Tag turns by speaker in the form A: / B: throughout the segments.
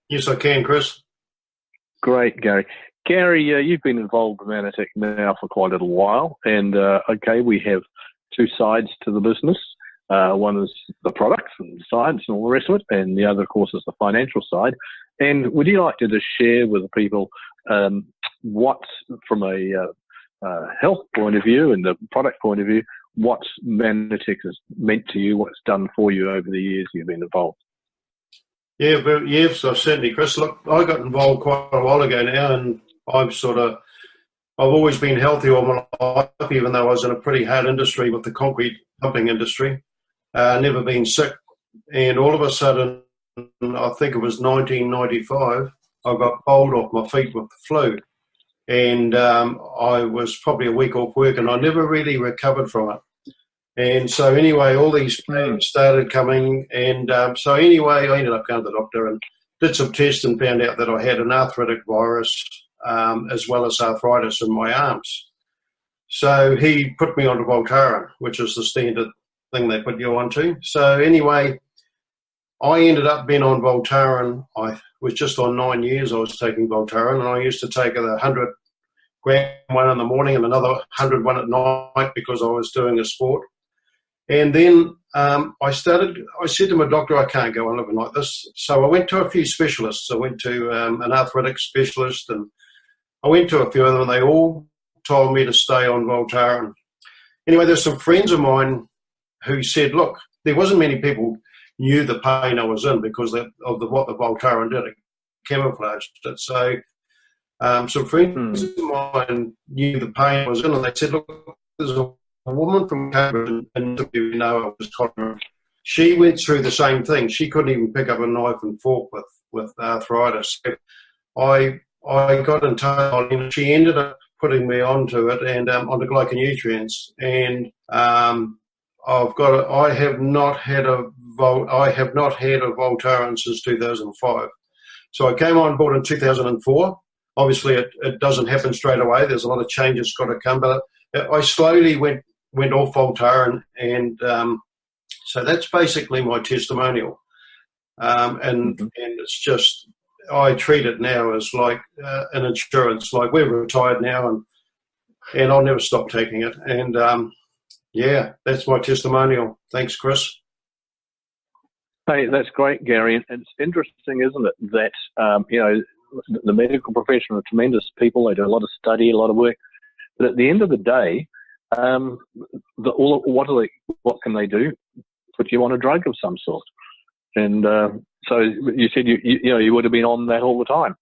A: Yes, I can, Chris.
B: Great, Gary. Gary, you've been involved with Mannatech now for quite a little while, and okay, we have two sides to the business. One is the products and science and all the rest of it, and the other, of course, is the financial side. And would you like to just share with the people what, from a health point of view and the product point of view, what Mannatech has meant to you, what it's done for you over the years you've been involved?
A: Yeah, but yes, I've certainly, Chris. Look, I got involved quite a while ago now, and I've always been healthy all my life, even though I was in a pretty hard industry with the concrete pumping industry. Never been sick, and all of a sudden, I think it was 1995, I got bowled off my feet with the flu, and I was probably a week off work, and I never really recovered from it. And so anyway, all these plans started coming, and so anyway, I ended up going to the doctor and did some tests and found out that I had an arthritic virus as well as arthritis in my arms. So he put me onto Voltaren, which is the standard thing they put you onto. So anyway, I ended up being on Voltaren. I was just on 9 years I was taking Voltaren, and I used to take a 100-gram one in the morning and another 100 one at night because I was doing a sport. And then I said to my doctor, I can't go on living like this. So I went to a few specialists. I went to an arthritic specialist, and I went to a few of them, and they all told me to stay on Voltaren. Anyway, there's some friends of mine who said, look, there wasn't many people knew the pain I was in because of what the Voltaren did. It camouflaged it. So some friends of mine knew the pain I was in, and they said, look, there's a woman from Cambridge, and you know, I was tolerant. She went through the same thing. She couldn't even pick up a knife and fork with arthritis. So I got in touch, and she ended up putting me onto it and onto glyconutrients. And I have not had a Voltaren since 2005. So I came on board in 2004. Obviously, it doesn't happen straight away. There's a lot of changes got to come, but I slowly went off Voltaren, and so that's basically my testimonial. And it's just, I treat it now as like an insurance. Like, we're retired now, and I'll never stop taking it. And yeah, that's my testimonial. Thanks, Chris.
B: Hey, that's great, Gary. And it's interesting, isn't it, that you know, the medical profession are tremendous people. They do a lot of study, a lot of work. But at the end of the day, what can they do? Put you on a drug of some sort. And so you said you would have been on that all the time,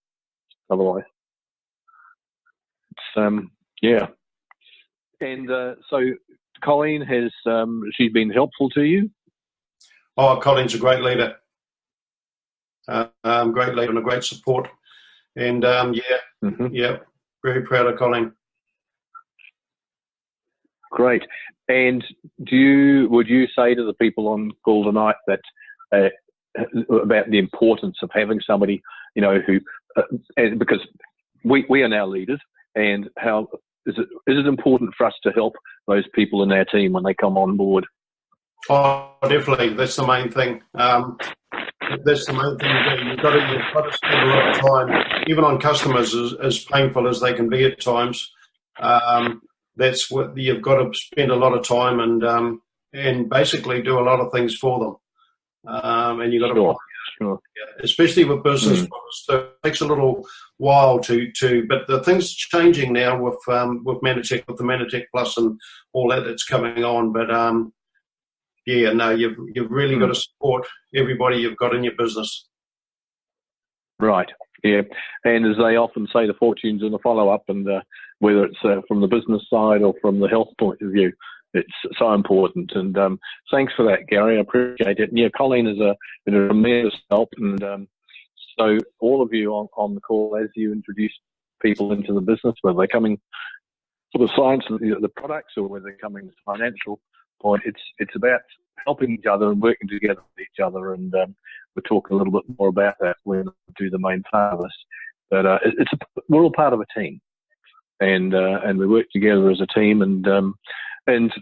B: otherwise. It's yeah. And so Colleen has she's been helpful to you?
A: Oh, Colleen's a great leader. Great leader and a great support. And yeah, very proud of Colleen.
B: Great. And would you say to the people on call tonight that about the importance of having somebody, you know, who because we are now leaders, and how is it important for us to help those people in our team when they come on board?
A: Oh, definitely. That's the main thing. That's the main thing. You've got to spend a lot of time, even on customers, as painful as they can be at times. That's what you've got to spend a lot of time and basically do a lot of things for them. And you've got to, especially with business models, so it takes a little while to. But the things changing now with Mannatech, with the Mannatech Plus and all that's coming on. But yeah, no, you've really got to support everybody you've got in your business.
B: Right. Yeah, and as they often say, the fortune's in the follow-up, and whether it's from the business side or from the health point of view, it's so important. And thanks for that, Gary. I appreciate it. And yeah, Colleen has been a tremendous help. And so all of you on the call, as you introduce people into the business, whether they're coming for the science of the products or whether they're coming to the financial point, it's about helping each other and working together with each other. And we'll talk a little bit more about that when we do the main part of this. But we're all part of a team, and we work together as a team. And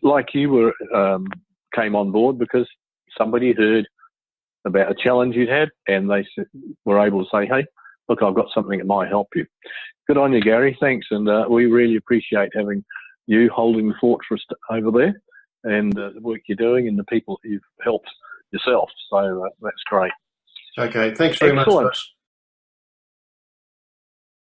B: like you came on board because somebody heard about a challenge you'd had, and they were able to say, hey, look, I've got something that might help you. Good on you, Gary. Thanks. And we really appreciate having you holding the fort for us over there, and the work you're doing and the people that you've helped yourself. So that's great.
A: Okay. Thanks very much, Chris.